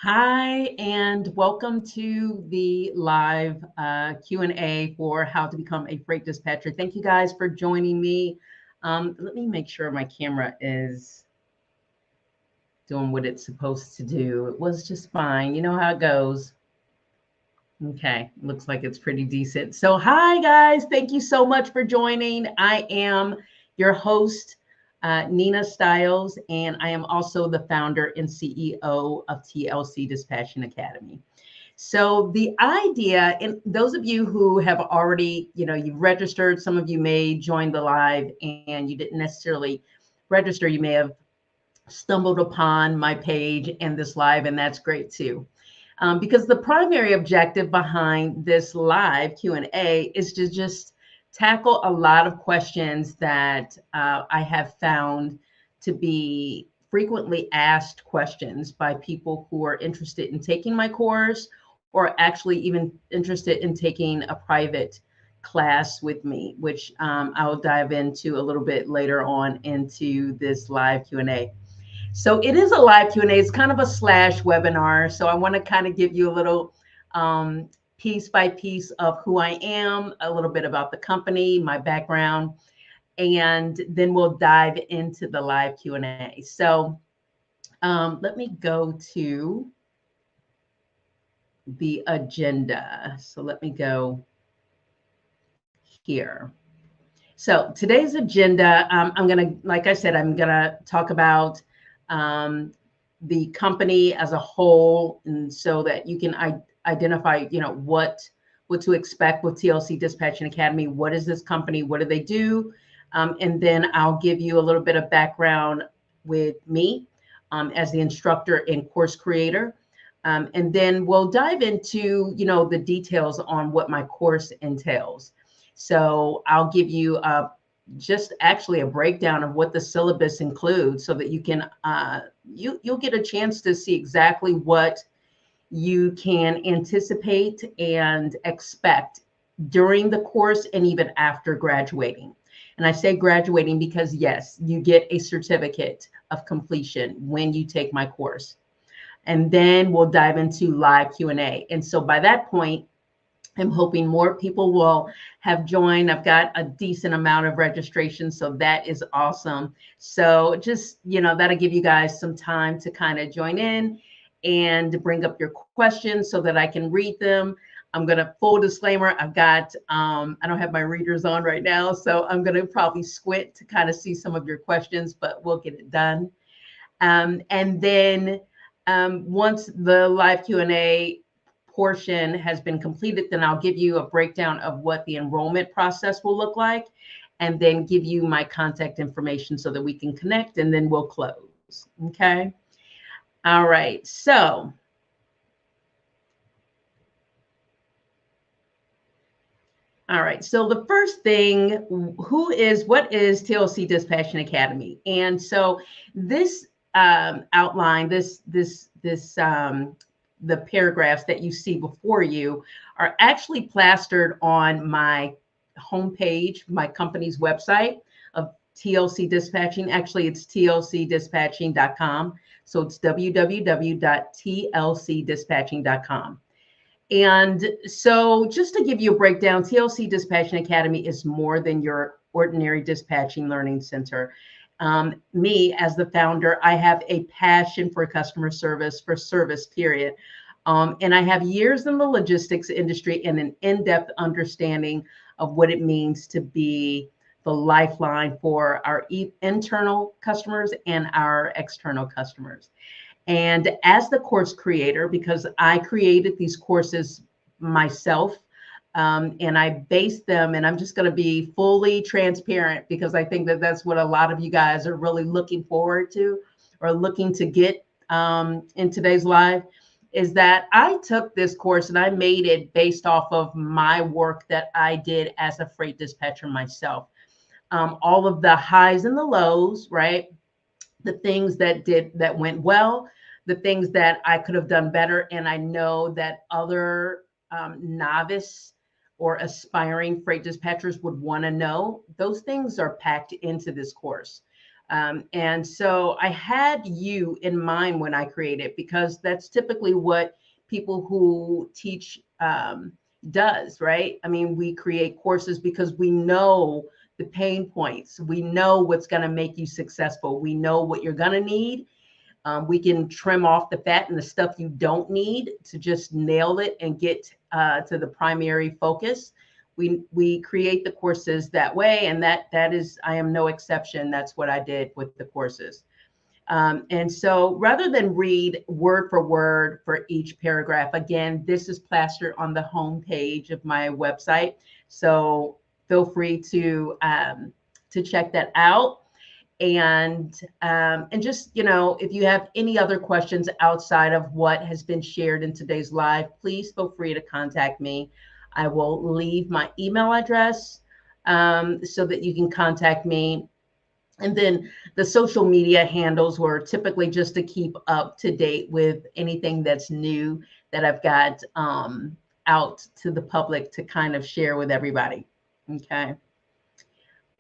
Hi, and welcome to the live Q&A for how to become a freight dispatcher. Thank you guys for joining me. Let me make sure my camera is doing what it's supposed to do. It was just fine. You know how it goes. Okay, looks like it's pretty decent. So, hi guys, thank you so much for joining. I am your host, Nina Stiles, and I am also the founder and CEO of TLC Dispatching Academy. So the idea, and those of you who have already, you've registered, some of you may join the live and you didn't necessarily register. You may have stumbled upon my page and this live, and that's great too. Because the primary objective behind this live Q&A is to just tackle a lot of questions that I have found to be frequently asked questions by people who are interested in taking my course or actually even interested in taking a private class with me, which I will dive into a little bit later on into this live Q&A. So it is a live Q&A. It's kind of a slash webinar. So I want to kind of give you a little piece by piece of who I am, a little bit about the company, my background, and then we'll dive into the live Q&A. So let me go to the agenda. So let me go here. So today's agenda, I'm going to, like I said, I'm going to talk about the company as a whole, and so that you can identify, what to expect with TLC Dispatching Academy. What is this company? What do they do? And then I'll give you a little bit of background with me as the instructor and course creator. And then we'll dive into, the details on what my course entails. So I'll give you just actually a breakdown of what the syllabus includes, so that you can you'll get a chance to see exactly what you can anticipate and expect during the course and even after graduating. And I say graduating because yes, you get a certificate of completion when you take my course. And then we'll dive into live Q&A. And so by that point, I'm hoping more people will have joined. I've got a decent amount of registration, so that is awesome. So just, that'll give you guys some time to kind of join in and bring up your questions so that I can read them. I'm going to, full disclaimer, I've got, I don't have my readers on right now, so I'm going to probably squint to kind of see some of your questions, but we'll get it done. And then once the live Q&A portion has been completed, then I'll give you a breakdown of what the enrollment process will look like, and then give you my contact information so that we can connect, and then we'll close. Okay. All right. So the first thing, what is TLC Dispatching Academy? And so this outline, the paragraphs that you see before you are actually plastered on my homepage, my company's website of TLC Dispatching. Actually, it's tlcdispatching.com. So it's www.tlcdispatching.com. And so just to give you a breakdown, TLC Dispatching Academy is more than your ordinary dispatching learning center. Me, as the founder, I have a passion for customer service, for service, period. And I have years in the logistics industry and an in-depth understanding of what it means to be the lifeline for our internal customers and our external customers. And as the course creator, because I created these courses myself, and I based them, and I'm just going to be fully transparent because I think that that's what a lot of you guys are really looking forward to or looking to get in today's live, is that I took this course and I made it based off of my work that I did as a freight dispatcher myself. All of the highs and the lows, right? The things that went well, the things that I could have done better. And I know that other novice or aspiring freight dispatchers would want to know. Those things are packed into this course. And so I had you in mind when I created, because that's typically what people who teach does, right? I mean, we create courses because we know the pain points. We know what's going to make you successful. We know what you're going to need. We can trim off the fat and the stuff you don't need to just nail it and get to the primary focus. We create the courses that way, and that is, I am no exception. That's what I did with the courses. And so rather than read word for word for each paragraph, again, this is plastered on the home page of my website. So feel free to check that out. And just, if you have any other questions outside of what has been shared in today's live, please feel free to contact me. I will leave my email address so that you can contact me. And then the social media handles were typically just to keep up to date with anything that's new that I've got out to the public to kind of share with everybody. Okay.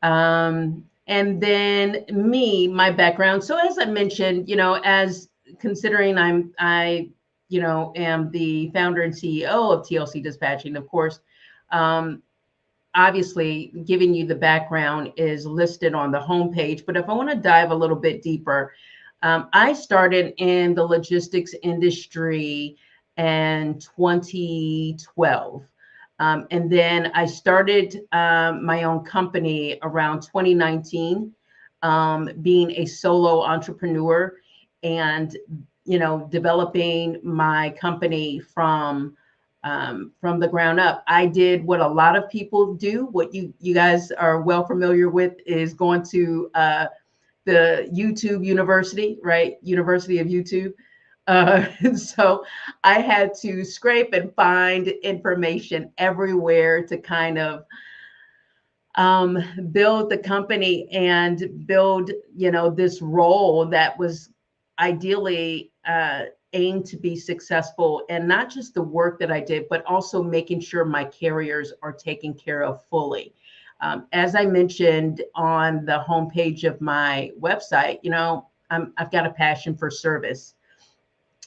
And then my background. So as I mentioned, as considering I am the founder and CEO of TLC Dispatching, of course, obviously giving you the background is listed on the homepage. But if I want to dive a little bit deeper, I started in the logistics industry in 2012. And then I started my own company around 2019, being a solo entrepreneur and, developing my company from the ground up. I did what a lot of people do. What you guys are well familiar with is going to the YouTube University, right? University of YouTube. And so I had to scrape and find information everywhere to kind of build the company and build, this role that was ideally aimed to be successful, and not just the work that I did, but also making sure my carriers are taken care of fully. As I mentioned on the homepage of my website, I've got a passion for service.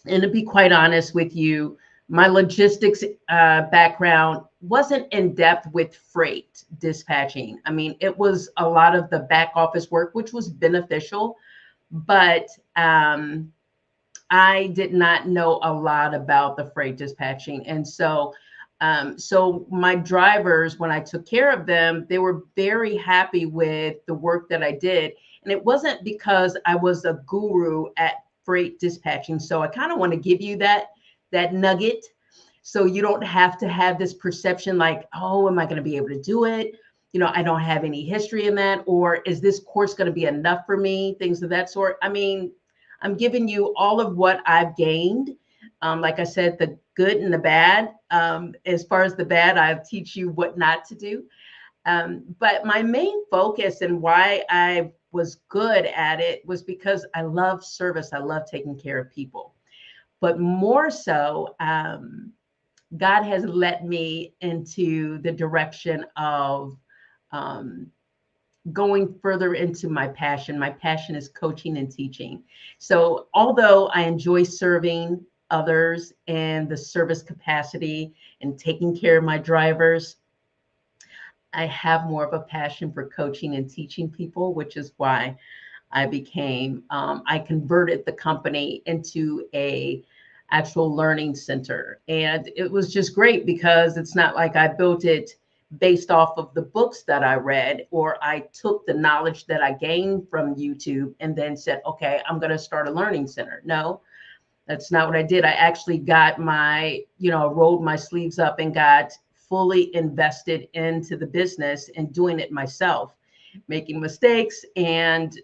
And to be quite honest with you, my logistics background wasn't in depth with freight dispatching. I mean, it was a lot of the back office work, which was beneficial, but I did not know a lot about the freight dispatching. And so my drivers, when I took care of them, they were very happy with the work that I did. And it wasn't because I was a guru at freight dispatching. So I kind of want to give you that nugget, so you don't have to have this perception like, oh, am I going to be able to do it? I don't have any history in that, or is this course going to be enough for me? Things of that sort. I mean, I'm giving you all of what I've gained. Like I said, the good and the bad. As far as the bad, I'll teach you what not to do. But my main focus and why I was good at it was because I love service. I love taking care of people. But more so, God has led me into the direction of going further into my passion. My passion is coaching and teaching. So although I enjoy serving others in the service capacity and taking care of my drivers, I have more of a passion for coaching and teaching people, which is why I converted the company into a actual learning center. And it was just great because it's not like I built it based off of the books that I read, or I took the knowledge that I gained from YouTube and then said, okay, I'm going to start a learning center. No, that's not what I did. I actually got rolled my sleeves up and got fully invested into the business and doing it myself, making mistakes and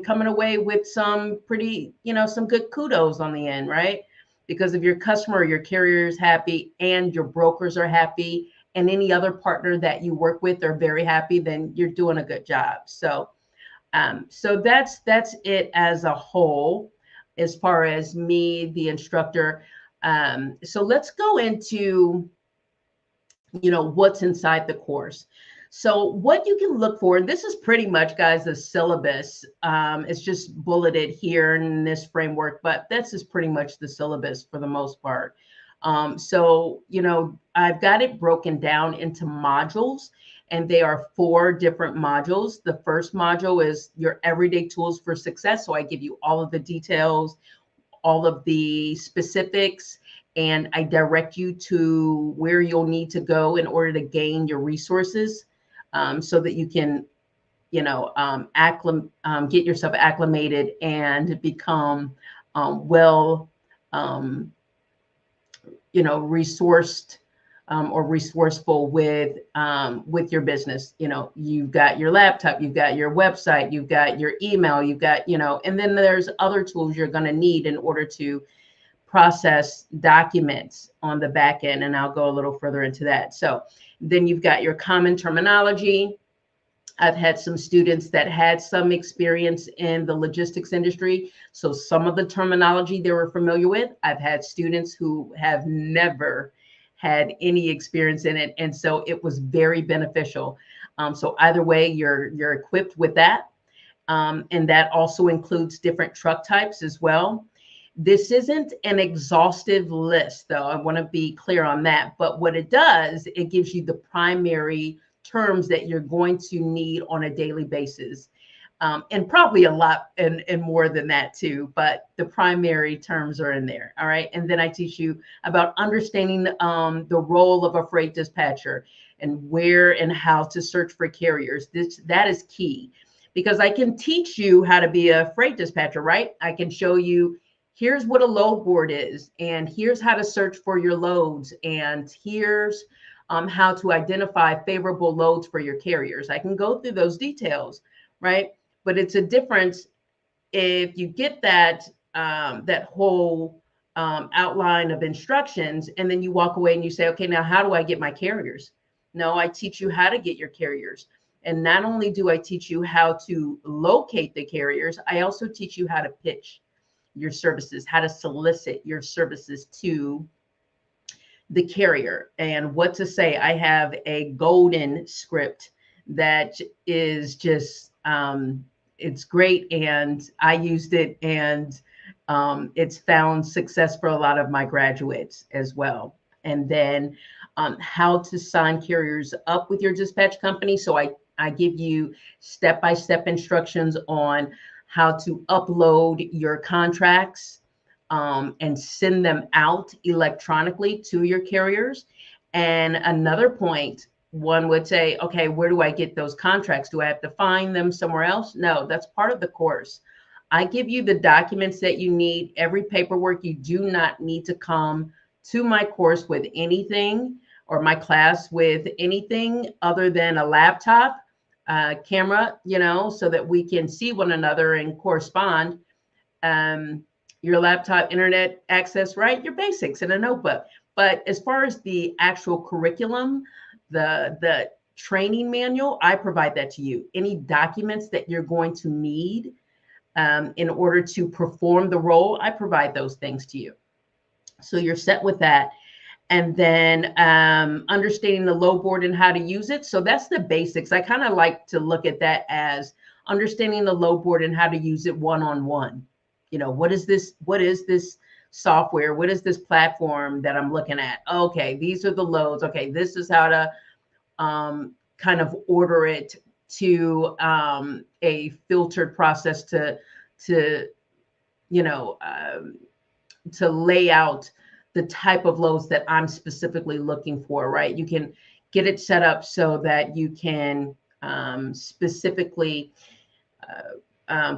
coming away with some pretty, some good kudos on the end, right? Because if your customer, your carrier is happy and your brokers are happy and any other partner that you work with are very happy, then you're doing a good job. So that's it as a whole, as far as me, the instructor. So let's go into, what's inside the course. So what you can look for, and this is pretty much, guys, the syllabus. It's just bulleted here in this framework, but this is pretty much the syllabus for the most part. So, I've got it broken down into modules, and they are 4 different modules. The first module is your everyday tools for success. So I give you all of the details, all of the specifics, and I direct you to where you'll need to go in order to gain your resources, so that you can, get yourself acclimated and become well, resourced, or resourceful with your business. You've got your laptop, you've got your website, you've got your email, you've got, and then there's other tools you're going to need in order to process documents on the back end. And I'll go a little further into that. So then you've got your common terminology. I've had some students that had some experience in the logistics industry, so some of the terminology they were familiar with. I've had students who have never had any experience in it, and so it was very beneficial. So either way, you're equipped with that, and that also includes different truck types as well. This isn't an exhaustive list, though. I want to be clear on that. But what it does, it gives you the primary terms that you're going to need on a daily basis, and probably a lot and more than that too. But the primary terms are in there. All right. And then I teach you about understanding the role of a freight dispatcher and where and how to search for carriers. That is key, because I can teach you how to be a freight dispatcher, right? I can show you, here's what a load board is, and here's how to search for your loads, and here's how to identify favorable loads for your carriers. I can go through those details, right? But it's a difference if you get that whole outline of instructions, and then you walk away and you say, okay, now how do I get my carriers? No, I teach you how to get your carriers. And not only do I teach you how to locate the carriers, I also teach you how to pitch your services, how to solicit your services to the carrier, and what to say. I have a golden script that is just, it's great, and I used it, and it's found success for a lot of my graduates as well. And then how to sign carriers up with your dispatch company. So I give you step-by-step instructions on how to upload your contracts, and send them out electronically to your carriers. And another point, one would say, okay, where do I get those contracts? Do I have to find them somewhere else? No, that's part of the course. I give you the documents that you need, every paperwork. You do not need to come to my course with anything, or my class with anything other than a laptop, camera, so that we can see one another and correspond. Your laptop, internet access, right? Your basics in a notebook. But as far as the actual curriculum, the training manual, I provide that to you. Any documents that you're going to need in order to perform the role, I provide those things to you. So you're set with that. And then understanding the load board and how to use it. So that's the basics. I kind of like to look at that as understanding the load board and how to use it one-on-one. What is this software? What is this platform that I'm looking at? Okay, these are the loads. Okay, this is how to kind of order it to a filtered process to lay out the type of loads that I'm specifically looking for, right? You can get it set up so that you can specifically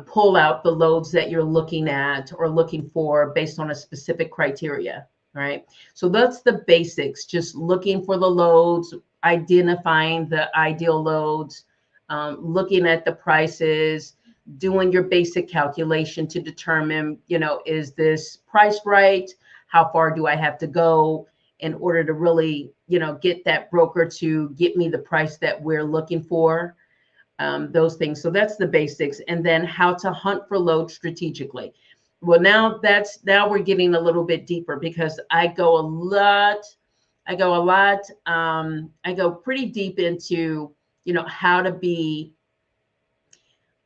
pull out the loads that you're looking at or looking for based on a specific criteria, right? So that's the basics, just looking for the loads, identifying the ideal loads, looking at the prices, doing your basic calculation to determine, is this price right? How far do I have to go in order to really, get that broker to get me the price that we're looking for? Those things. So that's the basics. And then how to hunt for loads strategically. Well, now we're getting a little bit deeper, because I go pretty deep into how to be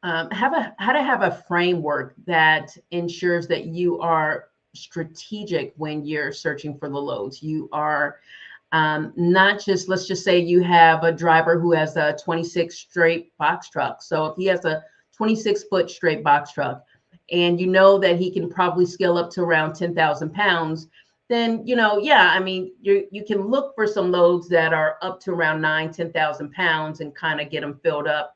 how to have a framework that ensures that you are strategic when you're searching for the loads. You are not just, let's just say you have a driver who has a 26 straight box truck. So if he has a 26-foot straight box truck, and you know that he can probably scale up to around 10,000 pounds, then, yeah, I mean, you can look for some loads that are up to around 10,000 pounds and kind of get them filled up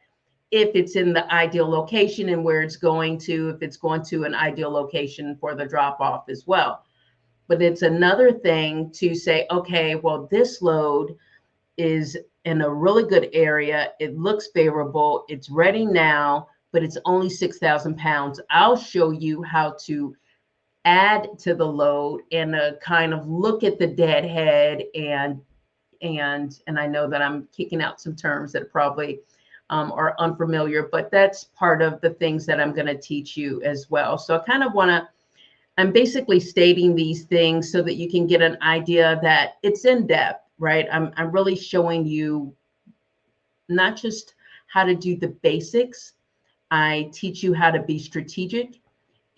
if it's in the ideal location and where it's going to, if it's going to an ideal location for the drop off as well. But it's another thing to say, okay, well, this load is in a really good area. It looks favorable. It's ready now, but it's only 6,000 pounds. I'll show you how to add to the load and kind of look at the deadhead and I know that I'm kicking out some terms that probably are unfamiliar, but that's part of the things that I'm going to teach you as well. So I kind of I'm basically stating these things so that you can get an idea that it's in depth, right? I'm really showing you not just how to do the basics. I teach you how to be strategic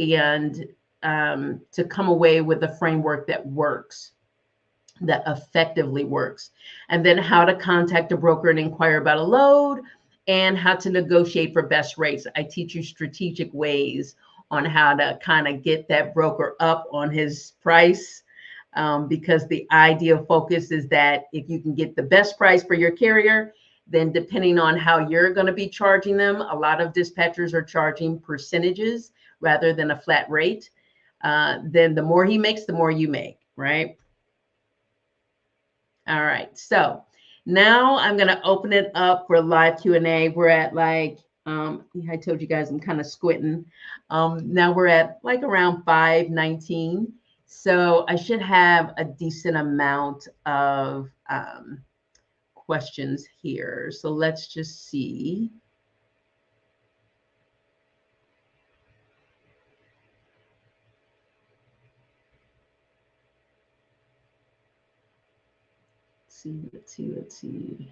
and to come away with a framework that works, that effectively works. And then how to contact a broker and inquire about a load, and how to negotiate for best rates. I teach you strategic ways on how to kind of get that broker up on his price, because the ideal focus is that if you can get the best price for your carrier, then depending on how you're going to be charging them, a lot of dispatchers are charging percentages rather than a flat rate. Then the more he makes, the more you make, right? All right, so now I'm going to open it up for live Q&A. We're at I told you guys I'm kind of squinting. Now we're at around 5:19. So I should have a decent amount of questions here. So let's just see. Let's see.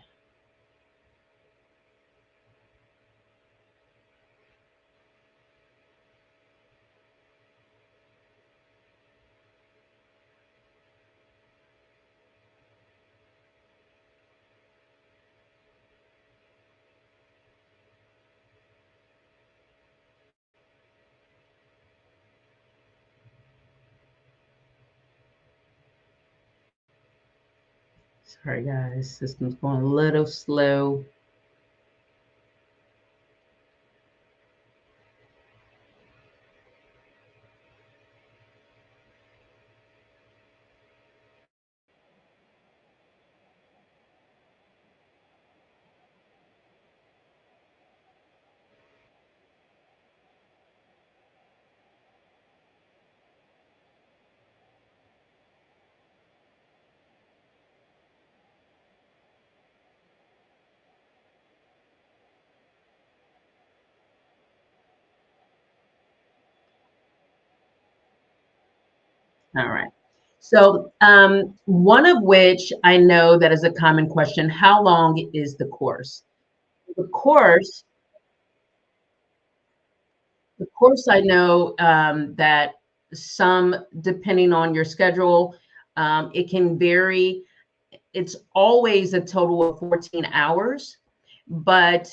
Sorry, guys, system's going a little slow. All right. So one of which I know that is a common question: how long is the course? The course, I know that some, depending on your schedule, it can vary. It's always a total of 14 hours, but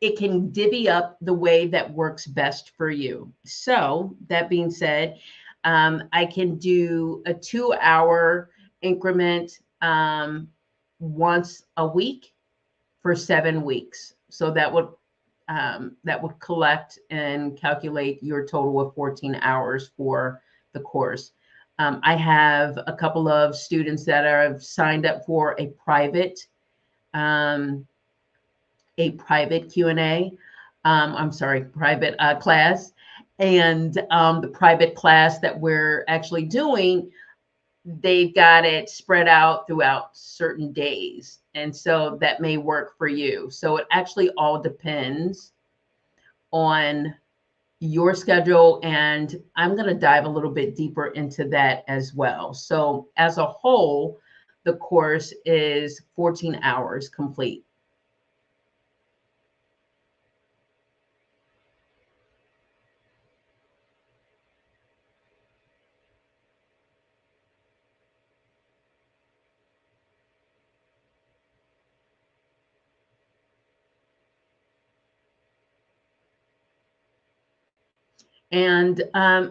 it can divvy up the way that works best for you. So that being said, I can do a 2-hour increment once a week for 7 weeks. So that would collect and calculate your total of 14 hours for the course. I have a couple of students that have signed up for a private Q&A. I'm sorry, private class. And the private class that we're actually doing, they've got it spread out throughout certain days. And so that may work for you. So it actually all depends on your schedule. And I'm going to dive a little bit deeper into that as well. So as a whole, the course is 14 hours complete. And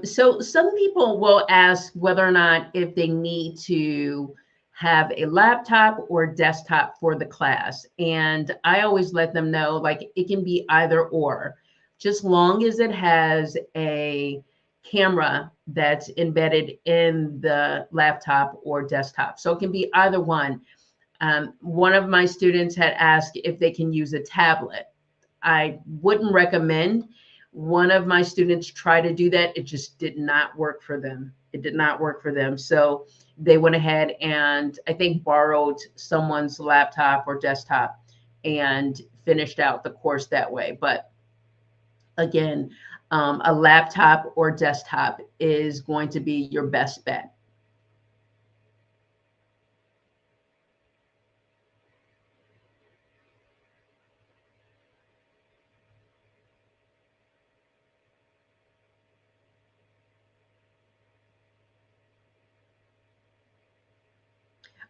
so some people will ask whether or not if they need to have a laptop or desktop for the class. And I always let them know, like, it can be either or, just long as it has a camera that's embedded in the laptop or desktop. So it can be either one. One of my students had asked if they can use a tablet. I wouldn't recommend. One of my students tried to do that. It just did not work for them. It did not work for them. So they went ahead and I think borrowed someone's laptop or desktop and finished out the course that way. But again, a laptop or desktop is going to be your best bet.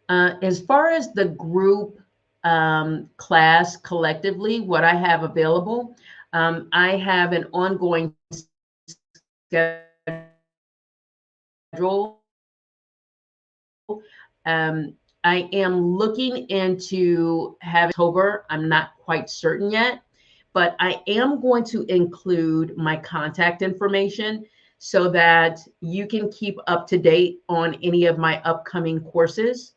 As far as the group class collectively, what I have available, I have an ongoing schedule. I am looking into having October. I'm not quite certain yet, but I am going to include my contact information so that you can keep up to date on any of my upcoming courses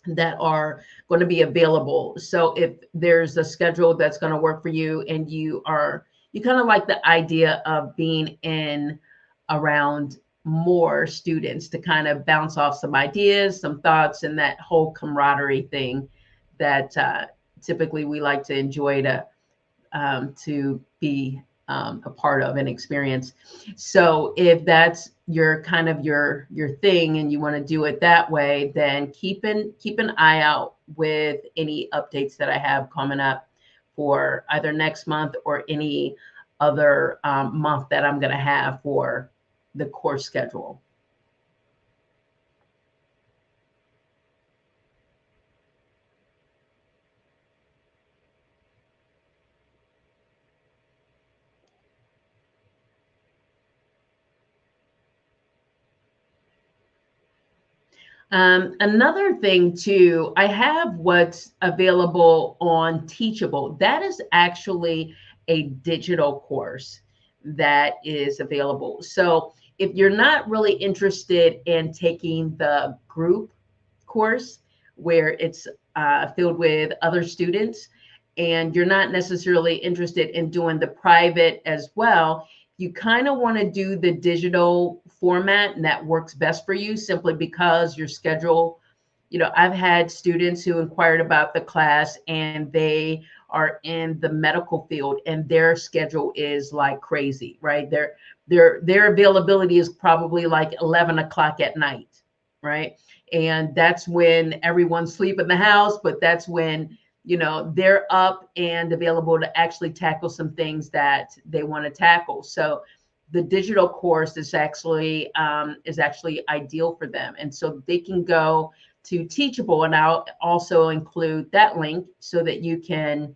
that are going to be available. So if there's a schedule that's going to work for you and you kind of like the idea of being in around more students to kind of bounce off some ideas, some thoughts, and that whole camaraderie thing that typically we like to enjoy to be a part of and experience. So if that's your kind of your thing and you want to do it that way, then keep an eye out with any updates that I have coming up for either next month or any other month that I'm going to have for the course schedule. Another thing too, I have what's available on Teachable. That is actually a digital course that is available. So if you're not really interested in taking the group course where it's filled with other students, and you're not necessarily interested in doing the private as well, you kind of want to do the digital format and that works best for you simply because your schedule, I've had students who inquired about the class and they are in the medical field and their schedule is like crazy, right? Their availability is probably like 11 o'clock at night, right? And that's when everyone's sleep in the house, but that's when they're up and available to actually tackle some things that they want to tackle. So the digital course is actually ideal for them, and so they can go to Teachable, and I'll also include that link so that you can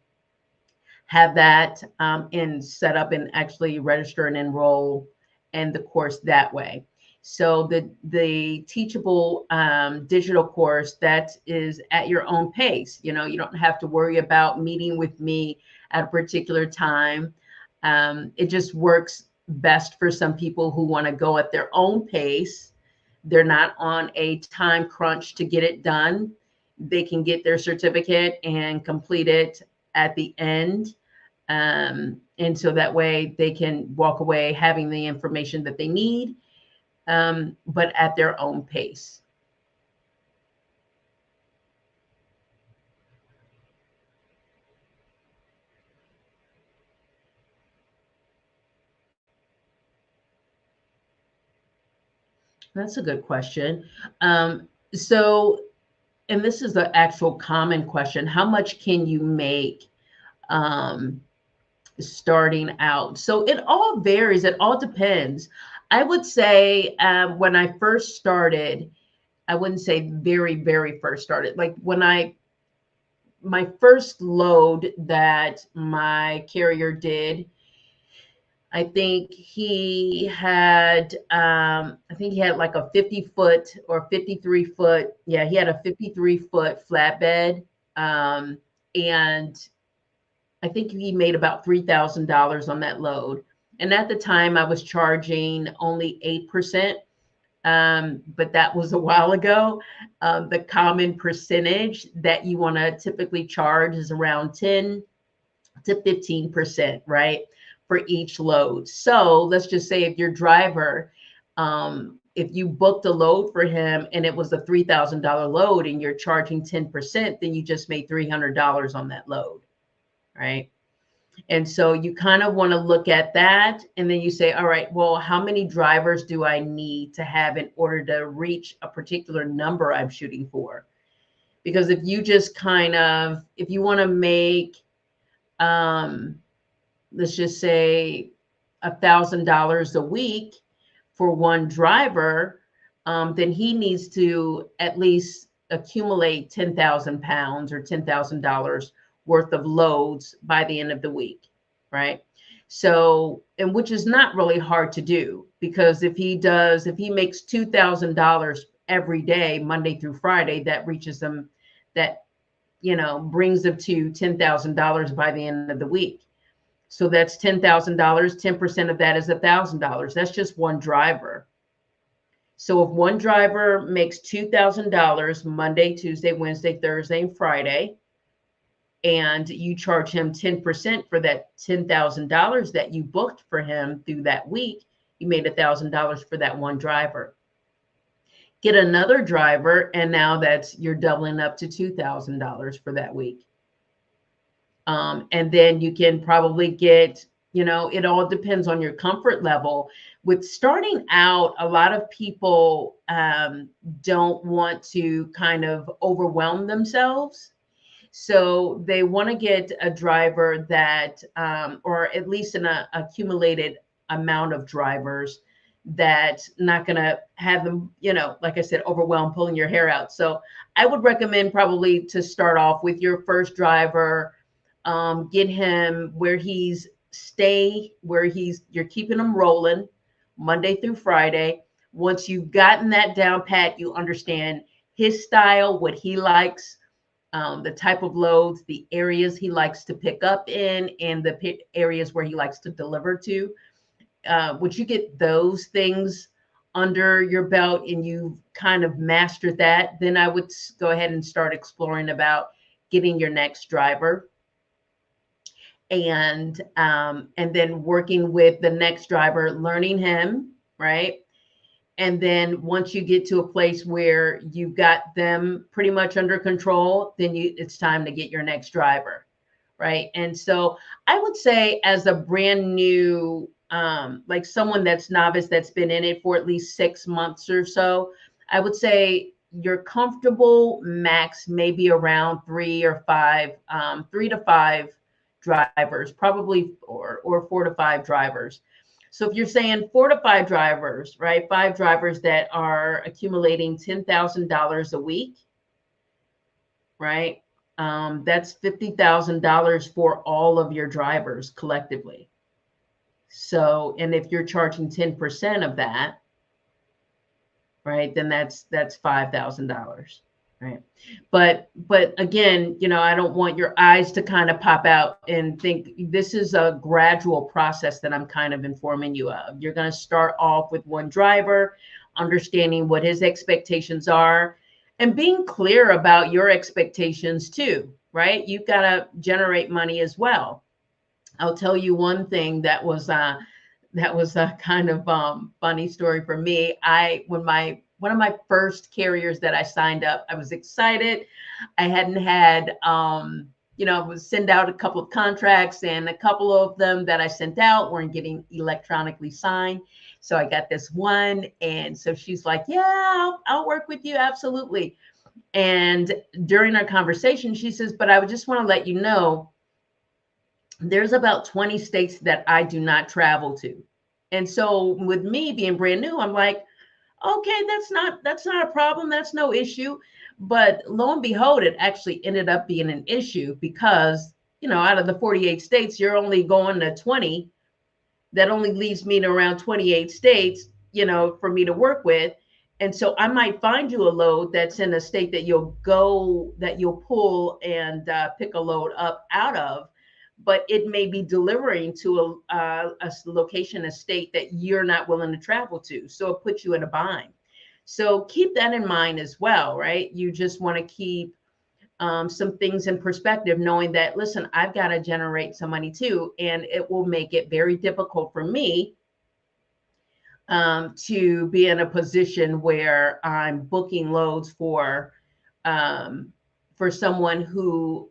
have that and set up and actually register and enroll in the course that way. So the Teachable digital course, that is at your own pace. You don't have to worry about meeting with me at a particular time. It just works best for some people who want to go at their own pace. They're not on a time crunch to get it done. They can get their certificate and complete it at the end. And so that way they can walk away having the information that they need, but at their own pace. That's a good question. So, and this is the actual common question: how much can you make um, starting out? So it all varies. It all depends. I would say when I first started, I wouldn't say very, very first started. Like my first load that my carrier did, I think he had like a 50-foot or 53-foot. Yeah, he had a 53-foot flatbed. Um, and I think he made about $3,000 on that load. And at the time, I was charging only 8%, but that was a while ago. The common percentage that you want to typically charge is around 10 to 15%, right, for each load. So let's just say if your driver, if you booked a load for him and it was a $3,000 load and you're charging 10%, then you just made $300 on that load, right? And so you kind of want to look at that. And then you say, all right, well, how many drivers do I need to have in order to reach a particular number I'm shooting for? Because if you just if you want to make, let's just say $1,000 a week for one driver, then he needs to at least accumulate 10,000 pounds or $10,000 worth of loads by the end of the week, right? So, and which is not really hard to do, because if he makes $2,000 every day, Monday through Friday, that reaches him, that, brings him to $10,000 by the end of the week. So that's $10,000. 10% of that is $1,000. That's just one driver. So if one driver makes $2,000 Monday, Tuesday, Wednesday, Thursday, and Friday, and you charge him 10% for that $10,000 that you booked for him through that week, you made $1,000 for that one driver. Get another driver, and now you're doubling up to $2,000 for that week. And then you can probably get, it all depends on your comfort level. With starting out, a lot of people don't want to kind of overwhelm themselves. So they want to get a driver that, or at least an accumulated amount of drivers that's not going to have them, like I said, overwhelm, pulling your hair out. So I would recommend probably to start off with your first driver, get him where you're keeping him rolling Monday through Friday. Once you've gotten that down pat, you understand his style, what he likes, the type of loads, the areas he likes to pick up in, and the areas where he likes to deliver to. Once you get those things under your belt and you've kind of mastered that, then I would go ahead and start exploring about getting your next driver. And then working with the next driver, learning him, right? And then once you get to a place where you've got them pretty much under control, then it's time to get your next driver, right? And so I would say, as a brand new, like someone that's novice, that's been in it for at least 6 months or so, I would say your comfortable max maybe around 3 to 5 drivers, probably, or 4 to 5 drivers. So if you're saying 4 to 5 drivers, right? 5 drivers that are accumulating $10,000 a week, right? That's $50,000 for all of your drivers collectively. So, and if you're charging 10% of that, right, then that's $5,000. Right. But again, I don't want your eyes to kind of pop out and think this is a gradual process that I'm kind of informing you of. You're going to start off with one driver, understanding what his expectations are, and being clear about your expectations too, right? You've got to generate money as well. I'll tell you one thing that was a kind of funny story for me. One of my first carriers that I signed up, I was excited. I hadn't had, was send out a couple of contracts, and a couple of them that I sent out weren't getting electronically signed. So I got this one. And so she's like, yeah, I'll work with you. Absolutely. And during our conversation, she says, but I would just want to let you know, there's about 20 states that I do not travel to. And so with me being brand new, I'm like, okay, that's not a problem. That's no issue. But lo and behold, it actually ended up being an issue because, out of the 48 states, you're only going to 20 that only leaves me to around 28 states, for me to work with. And so I might find you a load that's in a state that you'll pull and pick a load up out of, but it may be delivering to a location, a state that you're not willing to travel to. So it puts you in a bind. So keep that in mind as well, right? You just want to keep some things in perspective, knowing that, listen, I've got to generate some money too, and it will make it very difficult for me to be in a position where I'm booking loads for someone who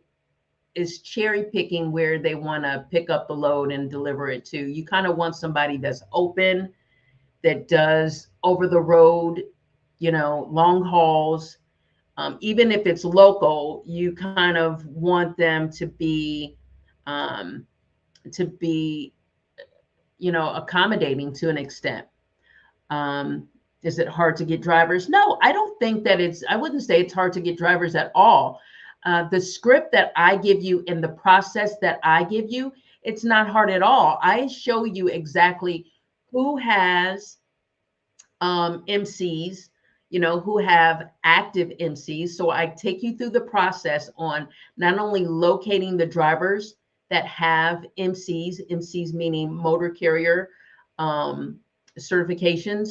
is cherry picking where they want to pick up the load and deliver it to. You kind of want somebody that's open, that does over the road, long hauls. Even if it's local, you kind of want them um, to be, accommodating to an extent. Um, is it hard to get drivers? No, I don't think that I wouldn't say it's hard to get drivers at all. The script that I give you and the process that I give you, it's not hard at all. I show you exactly who has MCs, who have active MCs. So I take you through the process on not only locating the drivers that have MCs meaning motor carrier certifications.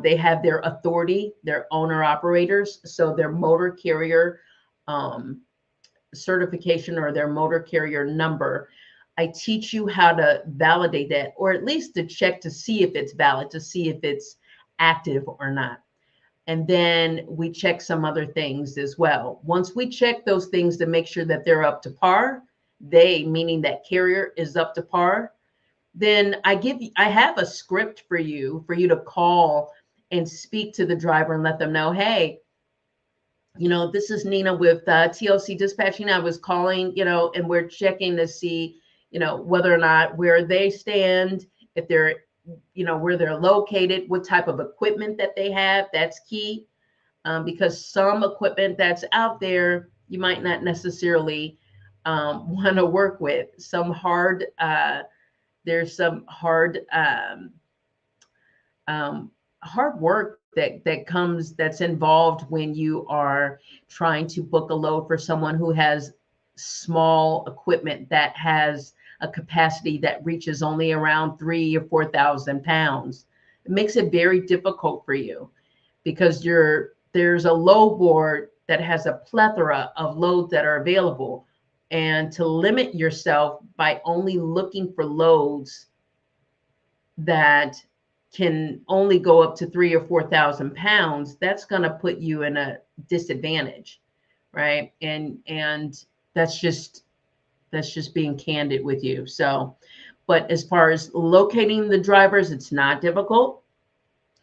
They have their authority, their owner operators. So their motor carrier certification or their motor carrier number. I teach you how to validate that, or at least to check to see if it's valid, to see if it's active or not. And then we check some other things as well. Once we check those things to make sure that they're up to par, meaning that carrier is up to par, then I have a script for you to call and speak to the driver and let them know, hey, this is Nina with TLC Dispatching. I was calling, and we're checking to see, whether or not where they stand, if they're, where they're located, what type of equipment that they have. That's key, because some equipment that's out there, you might not necessarily want to work with. There's some hard work that's involved when you are trying to book a load for someone who has small equipment that has a capacity that reaches only around 3,000 or 4,000 pounds. It makes it very difficult for you because there's a load board that has a plethora of loads that are available. And to limit yourself by only looking for loads that can only go up to 3,000 or 4,000 pounds, that's going to put you in a disadvantage, right? And that's just being candid with you. So, but as far as locating the drivers, it's not difficult.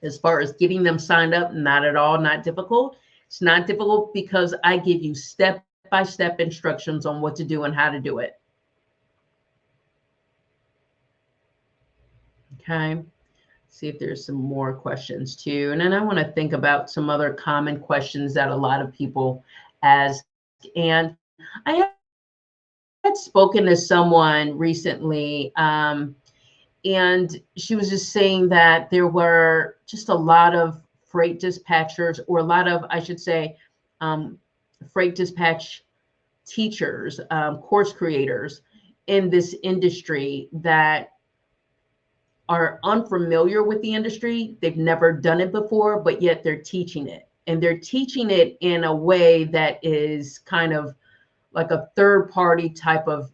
As far as getting them signed up, not at all, not difficult. It's not difficult because I give you step-by-step instructions on what to do and how to do it. Okay. See if there's some more questions too. And then I want to think about some other common questions that a lot of people ask. And I had spoken to someone recently, and she was just saying that there were just a lot of freight dispatchers, or a lot of, I should say, freight dispatch teachers, course creators in this industry that are unfamiliar with the industry. They've never done it before, but yet they're teaching it. And they're teaching it in a way that is kind of like a third party type of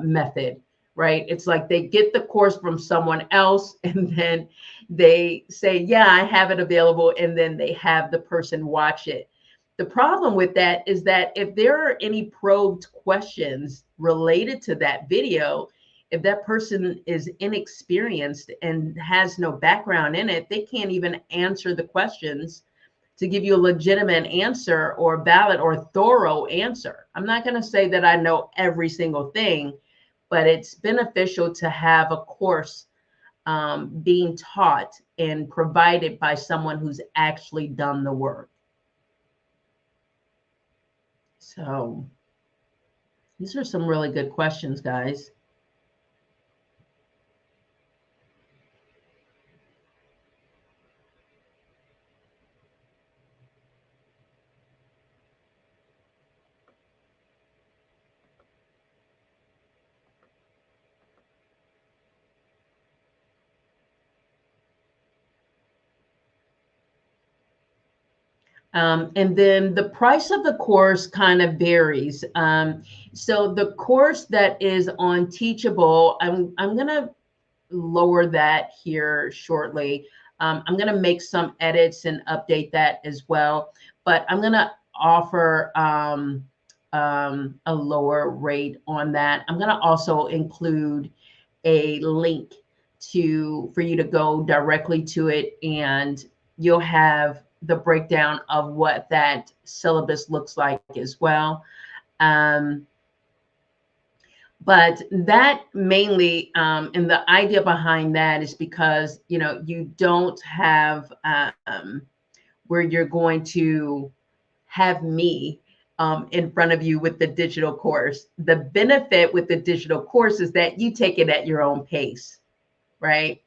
method, right? It's like they get the course from someone else and then they say, yeah, I have it available. And then they have the person watch it. The problem with that is that if there are any probed questions related to that video, if that person is inexperienced and has no background in it, they can't even answer the questions to give you a legitimate answer or valid or thorough answer. I'm not going to say that I know every single thing, but it's beneficial to have a course being taught and provided by someone who's actually done the work. So these are some really good questions, guys. And then the price of the course kind of varies. So the course that is on Teachable, I'm gonna lower that here shortly. I'm gonna make some edits and update that as well, but I'm gonna offer a lower rate on that. I'm gonna also include a link for you to go directly to it, and you'll have the breakdown of what that syllabus looks like as well. But that mainly, and the idea behind that is because you don't have where you're going to have me in front of you with the digital course. The benefit with the digital course is that you take it at your own pace, right?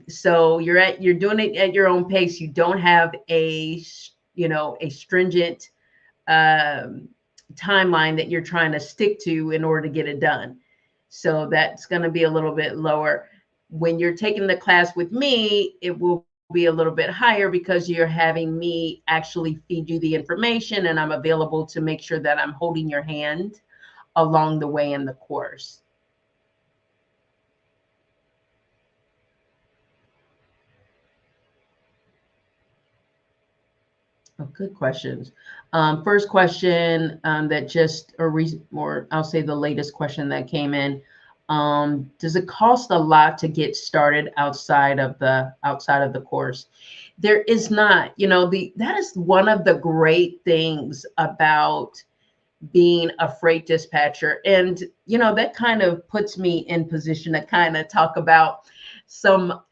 So you're doing it at your own pace. You don't have a stringent um, timeline that you're trying to stick to in order to get it done. So that's going to be a little bit lower. When you're taking the class with me, it will be a little bit higher because you're having me actually feed you the information, and I'm available to make sure that I'm holding your hand along the way in the course. Oh, good questions. First question that or I'll say the latest question that came in. Does it cost a lot to get started outside of the course? There is not. That is one of the great things about being a freight dispatcher. And, that kind of puts me in position to kind of talk about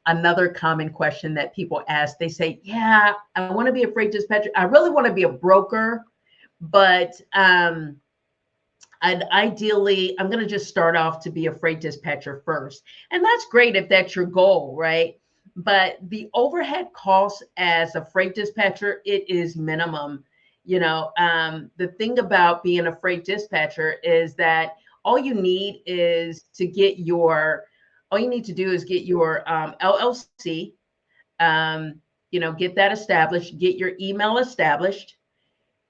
another common question that people ask. They say, yeah, I want to be a freight dispatcher. I really want to be a broker, but ideally, I'm going to just start off to be a freight dispatcher first. And that's great if that's your goal, right? But the overhead cost as a freight dispatcher, it is minimum. The thing about being a freight dispatcher is that all you need to do is get your LLC, get that established, get your email established,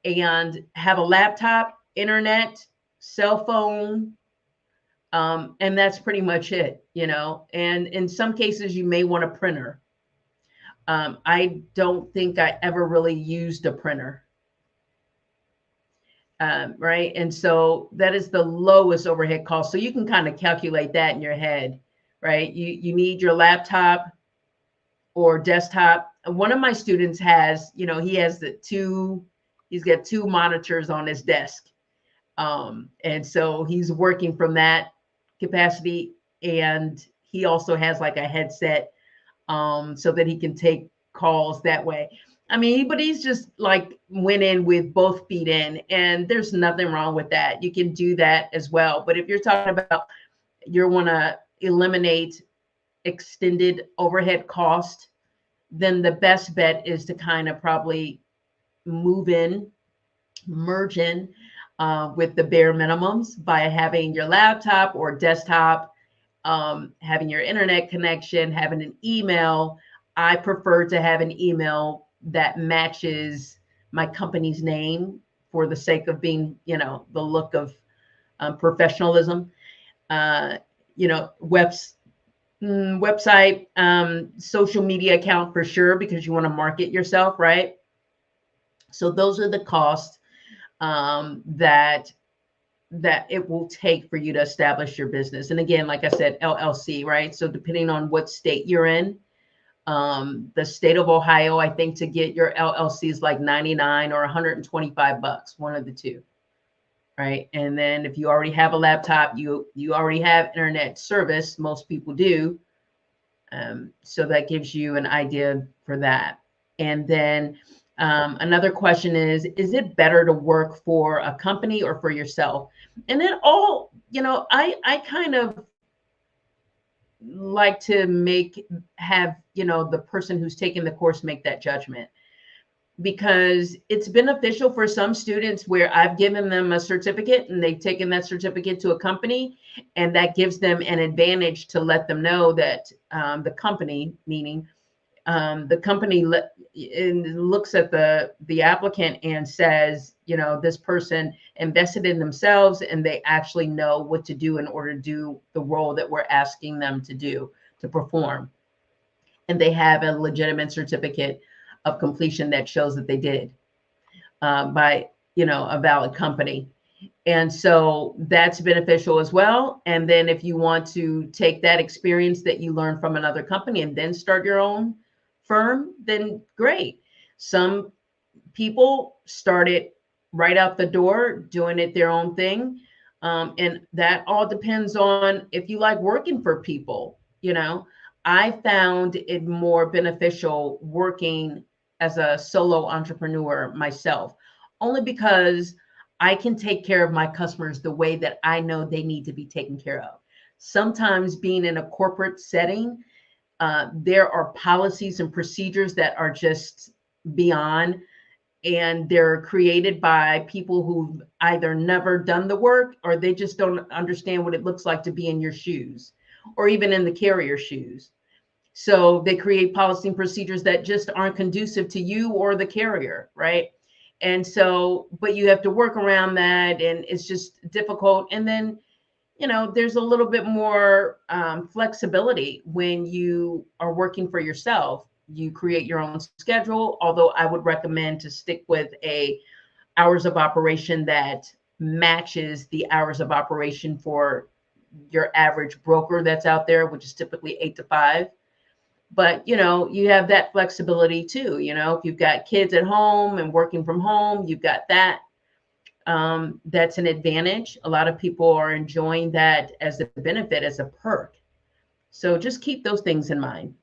and have a laptop, internet, cell phone, and that's pretty much it. And in some cases you may want a printer. I don't think I ever really used a printer. Right. And so that is the lowest overhead cost. So you can kind of calculate that in your head, right? You need your laptop or desktop. One of my students has, he's got two monitors on his desk. And so he's working from that capacity. And he also has like a headset so that he can take calls that way. I mean, but he's just like went in with both feet in, and there's nothing wrong with that. You can do that as well. But if you're talking about you want to eliminate extended overhead cost, then the best bet is to kind of probably merge in with the bare minimums by having your laptop or desktop, having your internet connection, having an email. I prefer to have an email that matches my company's name for the sake of being, the look of professionalism. Website, social media account for sure, because you want to market yourself, right? So those are the costs that it will take for you to establish your business. And again, like I said, LLC, right? So depending on what state you're in, the state of Ohio, I think to get your LLC is like 99 or 125 bucks, one of the two, right? And then if you already have a laptop, you already have internet service. Most people do. So that gives you an idea for that. And then another question is it better to work for a company or for yourself? And then I kind of like to have the person who's taking the course make that judgment, because it's beneficial for some students where I've given them a certificate and they've taken that certificate to a company, and that gives them an advantage to let them know that the company, meaning the company and looks at the applicant and says, this person invested in themselves and they actually know what to do in order to do the role that we're asking them to do, to perform. And they have a legitimate certificate of completion that shows that they did by, a valid company. And so that's beneficial as well. And then if you want to take that experience that you learned from another company and then start your own firm, then great. Some people started right out the door doing it their own thing. And that all depends on if you like working for people. I found it more beneficial working as a solo entrepreneur myself, only because I can take care of my customers the way that I know they need to be taken care of. Sometimes being in a corporate setting, there are policies and procedures that are just beyond, and they're created by people who've either never done the work or they just don't understand what it looks like to be in your shoes or even in the carrier's shoes. So they create policy and procedures that just aren't conducive to you or the carrier, right? And so, but you have to work around that, and it's just difficult. And then, there's a little bit more flexibility when you are working for yourself. You create your own schedule, although I would recommend to stick with a hours of operation that matches the hours of operation for your average broker that's out there, which is typically 8 to 5. But, you have that flexibility too. If you've got kids at home and working from home, you've got that. That's an advantage. A lot of people are enjoying that as a benefit, as a perk. So just keep those things in mind.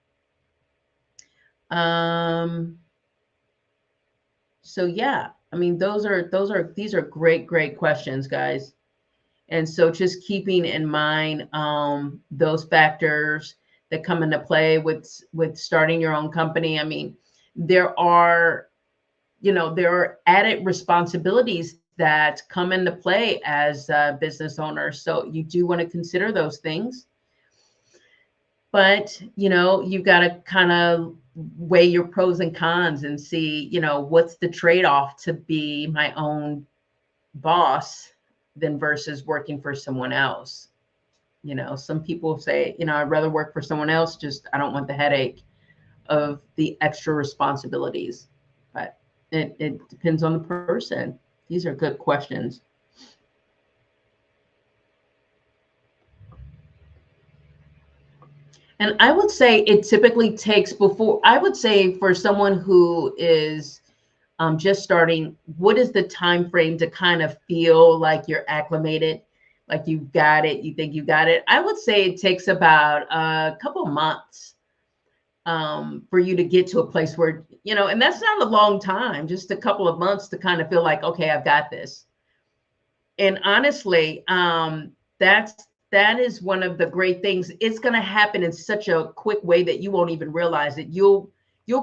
So yeah, I mean, these are great questions, guys. And so just keeping in mind those factors that come into play with starting your own company. I mean, there are added responsibilities that come into play as a business owner. So you do want to consider those things. But, you've got to kind of weigh your pros and cons and see, what's the trade-off to be my own boss than versus working for someone else. Some people say, I'd rather work for someone else. Just, I don't want the headache of the extra responsibilities. But it depends on the person. These are good questions. And I would say it typically takes I would say for someone who is just starting, what is the time frame to kind of feel like you're acclimated, like you've got it, you think you got it? I would say it takes about a couple months for you to get to a place where, and that's not a long time, just a couple of months to kind of feel like, okay, I've got this. And honestly, that is one of the great things. It's going to happen in such a quick way that you won't even realize it. You'll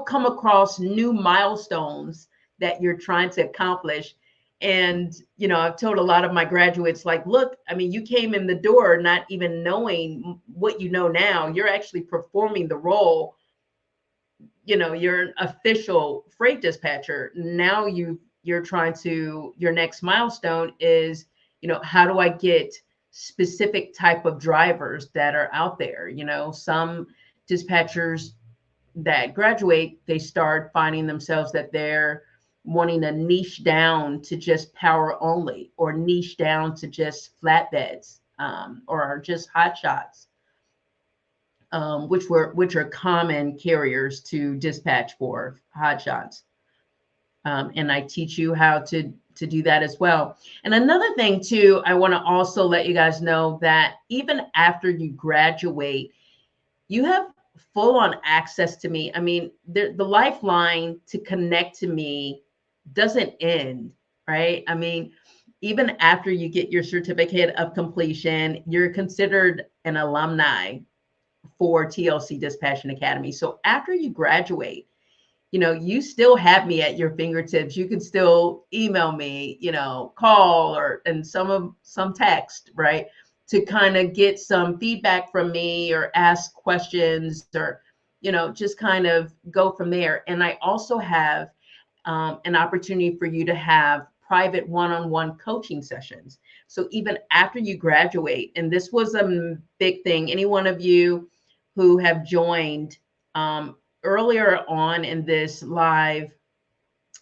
come across new milestones that you're trying to accomplish. And, I've told a lot of my graduates, like, look, I mean, you came in the door not even knowing what you know now. You're actually performing the role. You're an official freight dispatcher. Now you're trying to, your next milestone is, how do I get specific type of drivers that are out there? Some dispatchers that graduate, they start finding themselves that they're wanting to niche down to just power only, or niche down to just flatbeds, or just hot shots, which are common carriers to dispatch for, hot shots. And I teach you how to do that as well. And another thing too, I want to also let you guys know that even after you graduate, you have full on access to me. I mean, the lifeline to connect to me doesn't end, right? I mean, even after you get your certificate of completion, you're considered an alumni for TLC Dispatching Academy. So after you graduate, you still have me at your fingertips. You can still email me, call and some text, right? To kind of get some feedback from me or ask questions or, just kind of go from there. And I also have an opportunity for you to have private one-on-one coaching sessions. So even after you graduate, and this was a big thing, any one of you who have joined earlier on in this live,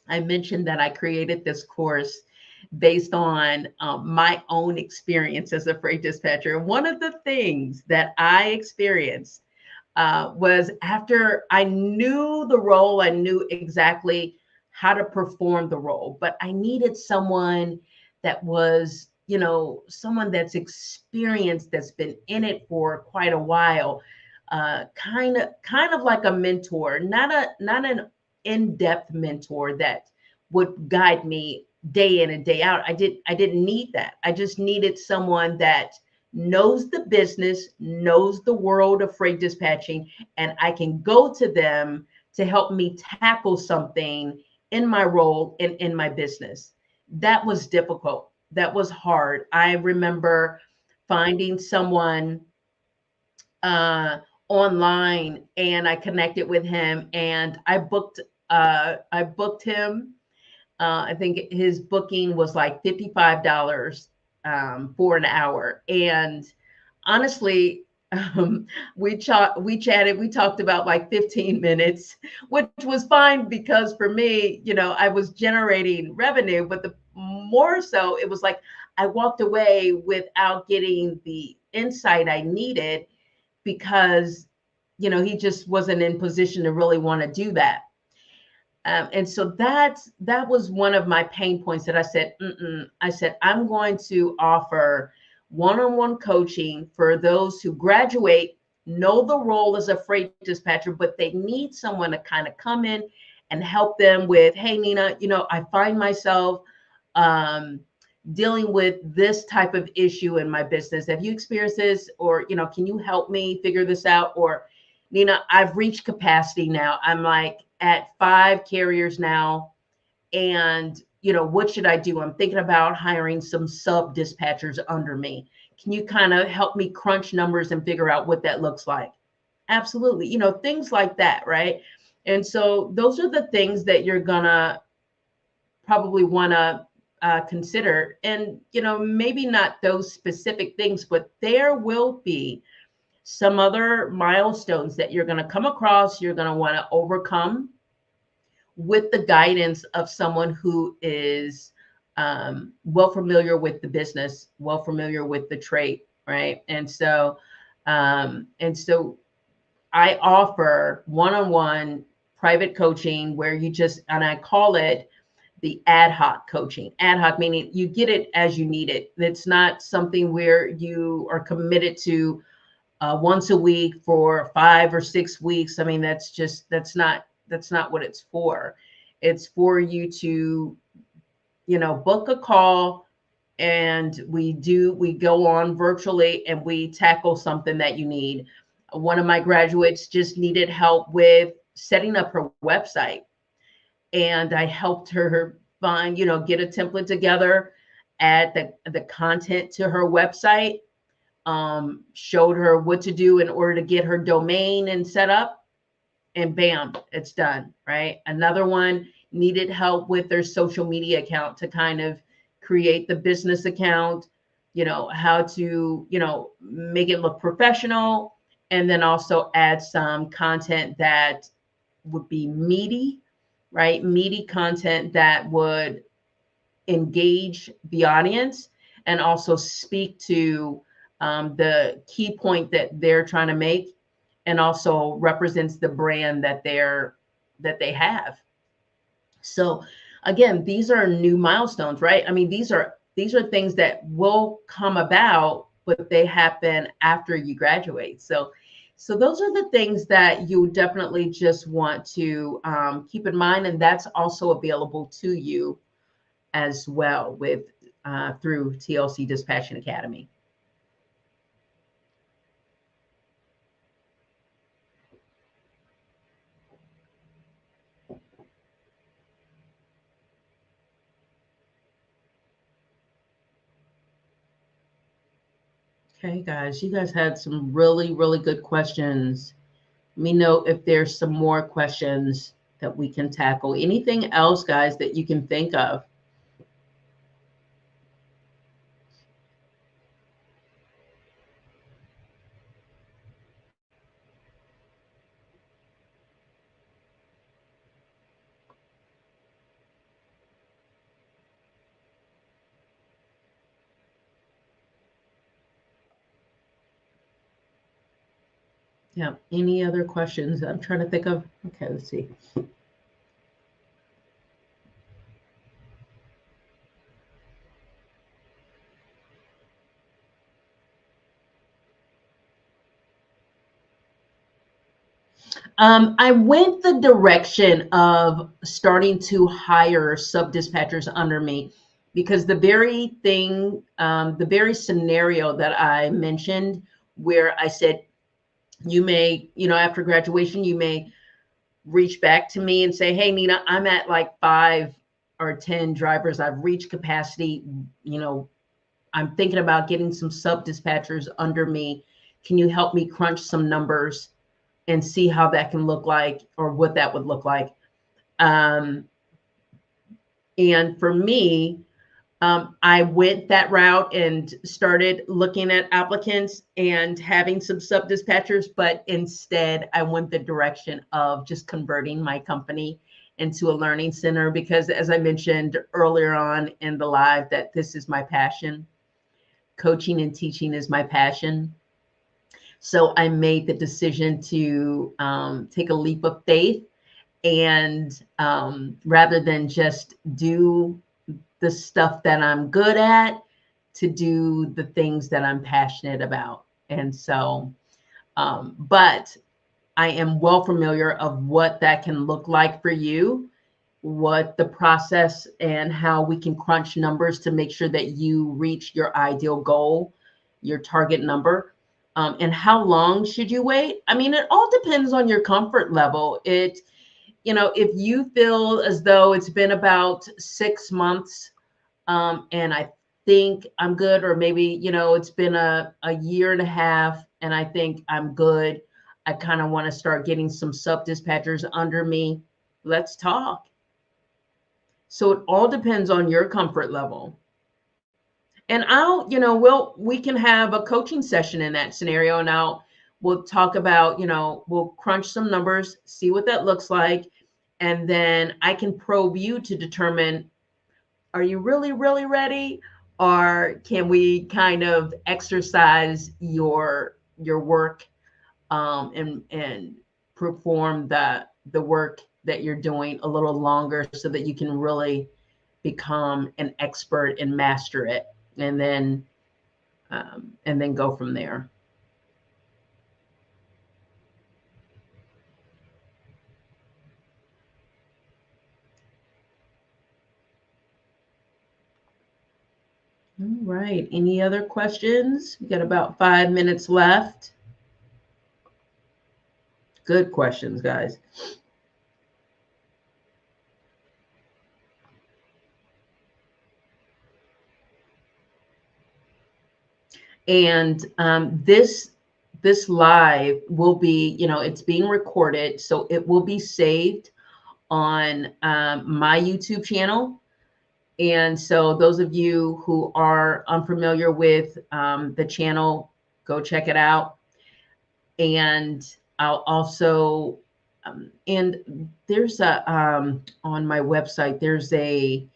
I mentioned that I created this course based on my own experience as a freight dispatcher. One of the things that I experienced was after I knew the role, I knew exactly how to perform the role, but I needed someone that was, someone that's experienced, that's been in it for quite a while, kind of like a mentor, not an in-depth mentor that would guide me day in and day out. I didn't need that. I just needed someone that knows the business, knows the world of freight dispatching, and I can go to them to help me tackle something in my role and in my business. That was difficult. That was hard. I remember finding someone uh, online, and I connected with him, and I booked him. I think his booking was like $55 for an hour. And honestly, we chatted, we talked about like 15 minutes, which was fine because for me, I was generating revenue, but the more so it was like I walked away without getting the insight I needed because, he just wasn't in position to really want to do that. And so that was one of my pain points that I said, I said, I'm going to offer one-on-one coaching for those who graduate, know the role as a freight dispatcher, but they need someone to kind of come in and help them with, hey, Nina, I find myself um, dealing with this type of issue in my business. Have you experienced this? Or, can you help me figure this out? Or, Nina, I've reached capacity now. I'm like at 5 carriers now. And, what should I do? I'm thinking about hiring some sub dispatchers under me. Can you kind of help me crunch numbers and figure out what that looks like? Absolutely. Things like that. Right. And so those are the things that you're going to probably want to consider. And, maybe not those specific things, but there will be some other milestones that you're going to come across, you're going to want to overcome with the guidance of someone who is well familiar with the business, well familiar with the trade, right? And so I offer one-on-one private coaching where and I call it the ad hoc coaching. Ad hoc meaning you get it as you need it. It's not something where you are committed to once a week for 5 or 6 weeks. I mean, that's not what it's for. It's for you to, book a call, and we go on virtually and we tackle something that you need. One of my graduates just needed help with setting up her website, and I helped her find, get a template together, add the content to her website, showed her what to do in order to get her domain and set up, and bam, it's done, right? Another one needed help with their social media account to kind of create the business account, how to, make it look professional, and then also add some content that would be meaty, right? Meaty content that would engage the audience and also speak to the key point that they're trying to make, and also represents the brand that they have. So again, these are new milestones, right? I mean, these are things that will come about, but they happen after you graduate. So those are the things that you definitely just want to keep in mind, and that's also available to you as well with through TLC Dispatching Academy. Okay, guys, you guys had some really, really good questions. Let me know if there's some more questions that we can tackle. Anything else, guys, that you can think of? Yeah, any other questions? I'm trying to think of, okay, let's see. I went the direction of starting to hire sub dispatchers under me because the very thing, the very scenario that I mentioned, where I said, you may, after graduation, you may reach back to me and say, hey, Nina, I'm at like 5 or 10 drivers. I've reached capacity. I'm thinking about getting some sub dispatchers under me. Can you help me crunch some numbers and see how that can look like, or what that would look like? And for me, I went that route and started looking at applicants and having some sub dispatchers, but instead I went the direction of just converting my company into a learning center, because as I mentioned earlier on in the live, that this is my passion. Coaching and teaching is my passion. So I made the decision to take a leap of faith, and rather than just do the stuff that I'm good at, to do the things that I'm passionate about. And so, but I am well familiar of what that can look like for you, what the process and how we can crunch numbers to make sure that you reach your ideal goal, your target number. And how long should you wait? I mean, it all depends on your comfort level. If you feel as though it's been about 6 months, and I think I'm good, or maybe, it's been a year and a half and I think I'm good, I kind of want to start getting some sub dispatchers under me, let's talk. So it all depends on your comfort level. And we can have a coaching session in that scenario. And we'll talk about, we'll crunch some numbers, see what that looks like. And then I can probe you to determine, are you really, really ready? Or can we kind of exercise your work, and perform the work that you're doing a little longer, so that you can really become an expert and master it, and then go from there. All right. Any other questions? We got about 5 minutes left. Good questions, guys. And this live will be, it's being recorded, so it will be saved on my YouTube channel. And so those of you who are unfamiliar with the channel, go check it out. And I'll also, and there's on my website, there's a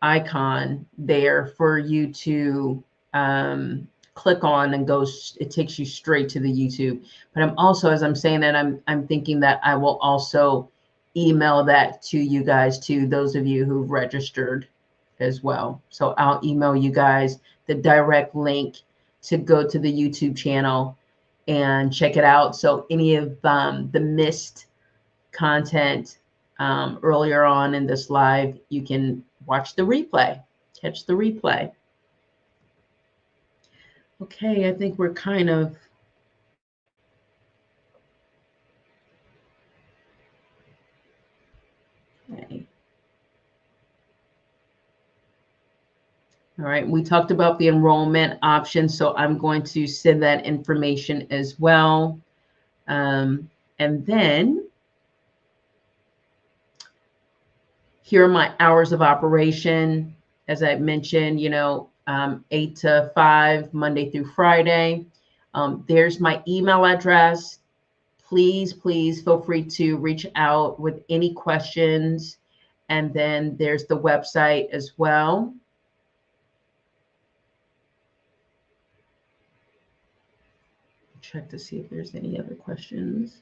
icon there for you to click on, and it takes you straight to the YouTube. But I'm also, as I'm saying that, I'm thinking that I will also email that to you guys, to those of you who've registered as well. So I'll email you guys the direct link to go to the YouTube channel and check it out. So any of the missed content earlier on in this live, you can watch the replay, catch the replay. Okay, I think we're kind of okay. All right, we talked about the enrollment option, so I'm going to send that information as well. And then here are my hours of operation. As I mentioned, 8 to 5, Monday through Friday. There's my email address. Please feel free to reach out with any questions. And then there's the website as well. Check to see if there's any other questions.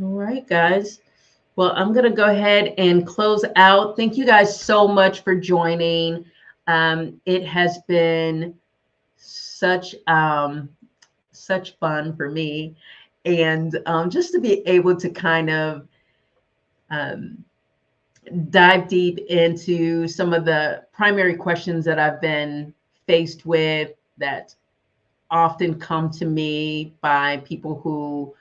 All right, guys. Well, I'm going to go ahead and close out. Thank you guys so much for joining. It has been such fun for me, and just to be able to kind of dive deep into some of the primary questions that I've been faced with that often come to me by people who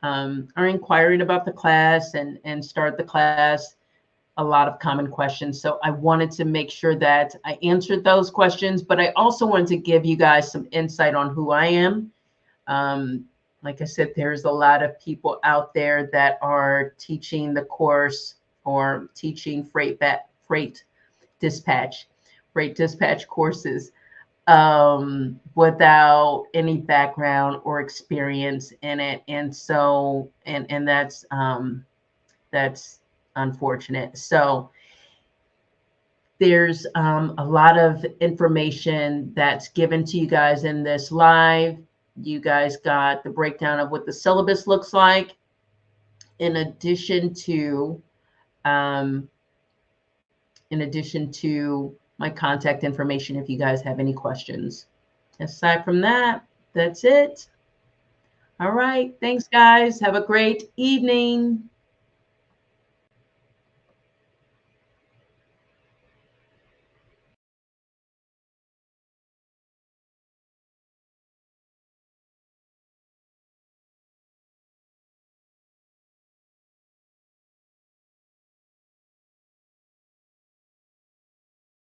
are inquiring about the class and start the class. A lot of common questions. So I wanted to make sure that I answered those questions, but I also wanted to give you guys some insight on who I am. Like I said, there's a lot of people out there that are teaching the course or teaching freight dispatch courses without any background or experience in it. And so, and that's unfortunate. So there's a lot of information that's given to you guys in this live. You guys got the breakdown of what the syllabus looks like, in addition to my contact information if you guys have any questions. Aside from that, that's it. All right. Thanks, guys. Have a great evening.